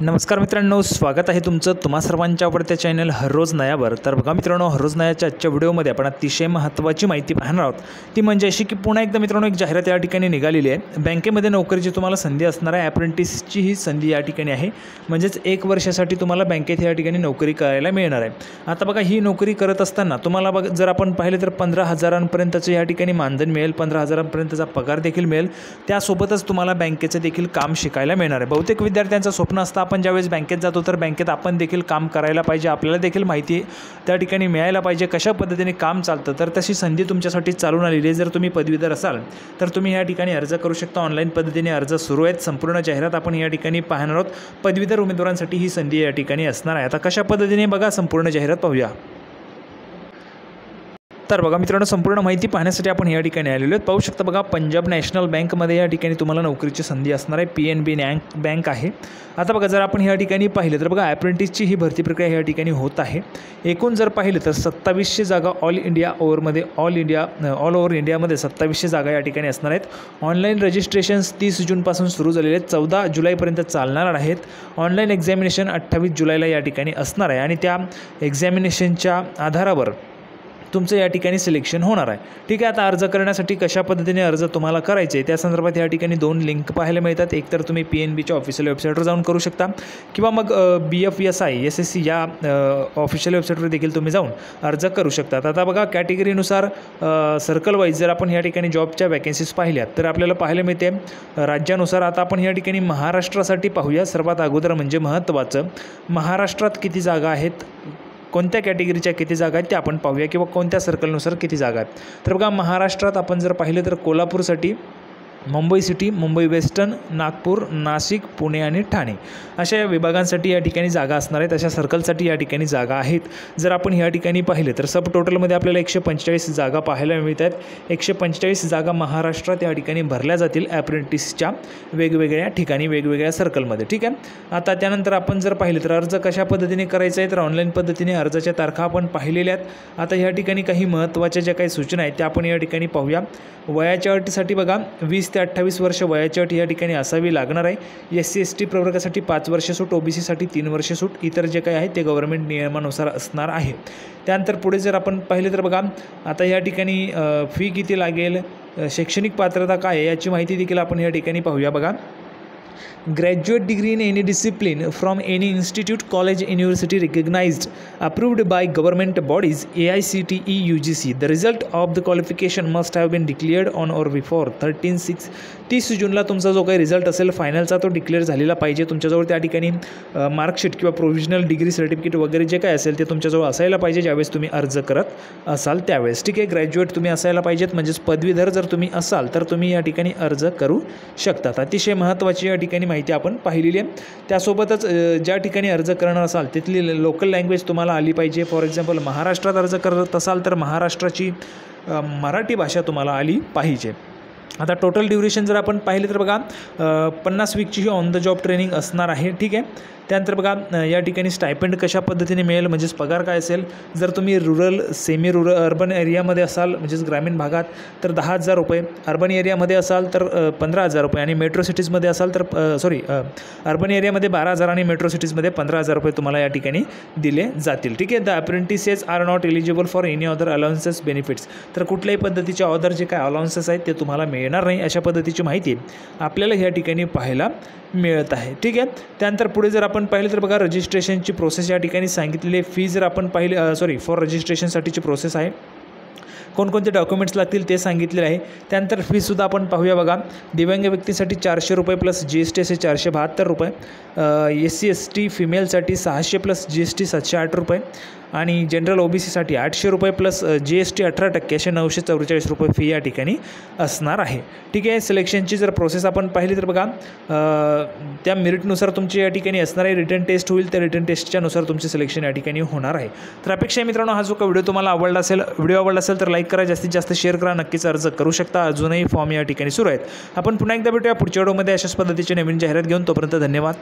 नमस्कार मित्रांनो, स्वागत आहे तुमचं तुम्हा सर्वांच्या आवडत्या चॅनल हररोज नयावर। तर बघा मित्रांनो, हररोज नयाच्या आजच्या व्हिडिओमध्ये आपण अतिशय महत्त्वाची माहिती पाहणार आहोत। ती म्हणजे अशी की पुन्हा एकदा मित्रांनो एक जाहिरात या ठिकाणी निघालेली आहे। बँकेमध्ये नोकरीची तुम्हाला संधी असणार आहे, अप्रेंटिसची ही संधी या ठिकाणी आहे। म्हणजेच 1 वर्षासाठी तुम्हाला बँकेत या ठिकाणी नोकरी करायला मिळणार आहे। आता बघा, ही नोकरी करत असताना तुम्हाला जर आपण पाहिले तर 15,000पर्यंतचं या ठिकाणी मानधन मिळेल, 15,000पर्यंतचा पगार देखील मिळेल। त्यासोबतच तुम्हाला बँकेचं देखील काम शिकायला मिळणार आहे। बहुतेक विद्यार्थ्यांचं स्वप्न असतं आपण ज्यावेळेस बँकेत जातो तर बँकेत आपण देखील काम करायला पाहिजे, आपल्याला देखील माहिती त्या ठिकाणी मिळायला पाहिजे कशा पद्धतीने काम चालतं। तर तशी संधी तुमच्यासाठी चालून आलेली आहे। जर तुम्ही पदवीधर असाल तर तुम्ही या ठिकाणी अर्ज करू शकता। ऑनलाईन पद्धतीने अर्ज सुरू आहेत। संपूर्ण जाहिरात आपण या ठिकाणी पाहणार आहोत। पदवीधर उमेदवारांसाठी ही संधी या ठिकाणी असणार आहे। आता कशा पद्धतीने बघा, संपूर्ण जाहिरात पाहूया। तर बघा मित्रांनो, संपूर्ण माहिती पाहण्यासाठी आपण या ठिकाणी आलेलो आहोत। पाहू शकता बघा, पंजाब नॅशनल बँकमध्ये या ठिकाणी तुम्हाला नोकरीची संधी असणार आहे। PNB बँक आहे। आता बघा, जर आपण या ठिकाणी पाहिलं तर बघा, अप्रेंटिसची ही भरती प्रक्रिया या ठिकाणी होत आहे। एकूण जर पाहिलं तर 2700 जागा ऑल ओव्हर इंडियामध्ये 2700 जागा या ठिकाणी असणार आहेत। ऑनलाईन रजिस्ट्रेशन्स 30 जूनपासून सुरू झालेले आहेत, 14 जुलैपर्यंत चालणार आहेत। ऑनलाईन एक्झामिनेशन 28 जुलैला या ठिकाणी असणार आहे आणि त्या एक्झामिनेशनच्या आधारावर तुमचं या ठिकाणी सिलेक्शन होणार आहे। ठीक आहे, आता अर्ज करण्यासाठी कशा पद्धतीने अर्ज तुम्हाला करायचे आहे त्या संदर्भात या ठिकाणी 2 लिंक पाहायला मिळतात। एक तर तुम्ही PNBच्या ऑफिशियल वेबसाईटवर जाऊन करू शकता किंवा मग BFSI SSC या ऑफिशियल वेबसाईटवर देखील तुम्ही जाऊन अर्ज करू शकता। आता बघा, कॅटेगरीनुसार सर्कल वाईज जर आपण या ठिकाणी जॉबच्या वॅकन्सीज पाहिल्यात तर आपल्याला पाहायला मिळते राज्यानुसार। आता आपण या ठिकाणी महाराष्ट्रासाठी पाहूया। सर्वात अगोदर म्हणजे महत्त्वाचं, महाराष्ट्रात किती जागा आहेत, कोणत्या कॅटेगरीच्या किती जागा आहेत ते आपण पाहूया किंवा कोणत्या सर्कलनुसार किती जागा आहेत। तर बघा, महाराष्ट्रात आपण जर पाहिलं तर कोल्हापूरसाठी, मुंबई सिटी, मुंबई वेस्टर्न, नागपूर, नाशिक, पुणे आणि ठाणे अशा या विभागांसाठी या ठिकाणी जागा असणार आहेत। अशा सर्कलसाठी या ठिकाणी जागा आहेत। जर आपण या ठिकाणी पाहिलं तर सब टोटलमध्ये आपल्याला 145 जागा पाहायला मिळत आहेत। 145 जागा महाराष्ट्रात या ठिकाणी भरल्या जातील अप्रेंटिसच्या वेगवेगळ्या ठिकाणी, वेगवेगळ्या सर्कलमध्ये। ठीक आहे, आता त्यानंतर आपण जर पाहिलं तर अर्ज कशा पद्धतीने करायचा आहे तर ऑनलाईन पद्धतीने अर्जाच्या तारखा आपण पाहिलेल्या आहेत। आता या ठिकाणी काही महत्त्वाच्या ज्या काही सूचना आहेत त्या आपण या ठिकाणी पाहूया। वयाच्या अटीसाठी बघा, 20 ते 28 वर्ष वयाची अट या ठिकाणी असावी लागणार आहे। SC ST प्रवर्गासाठी 5 वर्ष सूट, OBCसाठी 3 वर्ष सूट, इतर जे काही आहे ते गव्हर्नमेंट नियमानुसार असणार आहे। त्यानंतर पुढे जर आपण पाहिलं तर बघा, आता या ठिकाणी फी किती लागेल, शैक्षणिक पात्रता काय आहे याची माहिती देखील आपण या ठिकाणी पाहूया। बघा, graduate degree in any discipline from any institute, college, university recognized, approved by government bodies, AICTE, UGC. The result of the qualification must have been declared on or before 30 जूनला तुमचा जो काही रिझल्ट असेल फायनलचा तो डिक्लेअर झालेला पाहिजे। तुमच्याजवळ त्या ठिकाणी मार्कशीट किंवा प्रोव्हिजनल डिग्री सर्टिफिकेट वगैरे जे काय असेल ते तुमच्याजवळ असायला पाहिजे ज्यावेळेस तुम्ही अर्ज करत असाल त्यावेळेस। ठीक आहे, ग्रॅज्युएट तुम्ही असायला पाहिजेत, म्हणजेच पदवीधर जर तुम्ही असाल तर तुम्ही या ठिकाणी अर्ज करू शकतात। अतिशय महत्त्वाची या ठिकाणी माहिती आपण पाहिलेली आहे। त्यासोबतच ज्या ठिकाणी अर्ज करणार असाल तिथली लोकल लँग्वेज तुम्हाला आली पाहिजे। फॉर एक्झाम्पल, महाराष्ट्रात अर्ज करत असाल तर महाराष्ट्राची मराठी भाषा तुम्हाला आली पाहिजे। आता टोटल ड्युरेशन जर आपण पाहिलं तर बघा, 50 वीकची ही ऑन द जॉब ट्रेनिंग असणार आहे। ठीक आहे, त्यानंतर बघा या ठिकाणी स्टायपेंड कशा पद्धतीने मिळेल, म्हणजेच पगार काय असेल। जर तुम्ही रुरल, सेमी रुरल, अर्बन एरियामध्ये असाल म्हणजेच ग्रामीण भागात तर 10,000 रुपये, अर्बन एरियामध्ये असाल तर 15,000 रुपये आणि मेट्रो सिटीजमध्ये असाल तर अर्बन एरियामध्ये 12,000 आणि मेट्रो सिटीजमध्ये 15,000 रुपये तुम्हाला या ठिकाणी दिले जातील। ठीक आहे, the apprentices are not eligible for any other allowances benefits. तर कुठल्याही पद्धतीचे अदर जे काय अलाउन्सेस आहेत ते तुम्हाला मिळणार नाही, अशा पद्धतीची माहिती आपल्याला या ठिकाणी पाहायला मिळत आहे। ठीक आहे, त्यानंतर पुढे जर आपण पाहिलं तर बघा, रजिस्ट्रेशनची प्रोसेस या ठिकाणी सांगितलेली आहे। फी जर आपण पाहिली फॉर रजिस्ट्रेशनसाठीची प्रोसेस आहे, कोणकोणते डॉक्युमेंट्स लागतील ते सांगितलेलं आहे। त्यानंतर फीसुद्धा आपण पाहूया। बघा, दिव्यांग व्यक्तीसाठी 400 रुपये प्लस GST असे 472 रुपये, SC ST फिमेलसाठी 600 प्लस GST 708 रुपये आणि जनरल OBCसाठी 800 रुपये प्लस GST 18% असे 944 रुपये फी या ठिकाणी असणार आहे। ठीक आहे, सिलेक्शनची जर प्रोसेस आपण पाहिली तर बघा, त्या मेरिटनुसार तुमची या ठिकाणी असणार आहे। रिटर्न टेस्ट होईल, त्या रिटर्न टेस्टच्या नुसार तुमचे सिलेक्शन या ठिकाणी होणार आहे। तर अपेक्षा आहे मित्रांनो, हा जो का व्हिडिओ तुम्हाला आवडला असेल तर लाईक करा, जास्तीत जास्त शेअर करा, नक्कीच अर्ज करू शकता। अजूनही फॉर्म या ठिकाणी सुरू आहेत। आपण पुन्हा एकदा भेटूया पुढच्या व्हिडिओमध्ये अशाच पद्धतीची नवीन जाहिरात घेऊन। तोपर्यंत धन्यवाद।